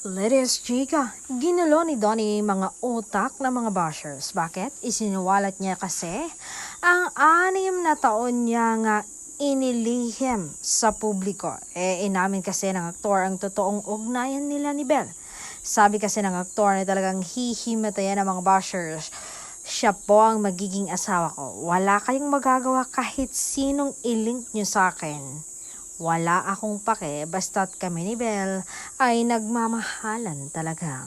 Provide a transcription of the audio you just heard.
Ladies Chica, ginulo ni Donnie mga utak ng mga bashers. Bakit? Isiniwalat niya kasi ang 6 na taon niya nga inilihim sa publiko. Inamin kasi ng aktor ang totoong ugnayan nila ni Belle. Sabi kasi ng aktor na talagang hihimatayan ng mga bashers. Siya po ang magiging asawa ko. Wala kayong magagawa kahit sinong ilink niyo sa akin. Wala akong pake basta't kami ni Belle ay nagmamahalan talagang.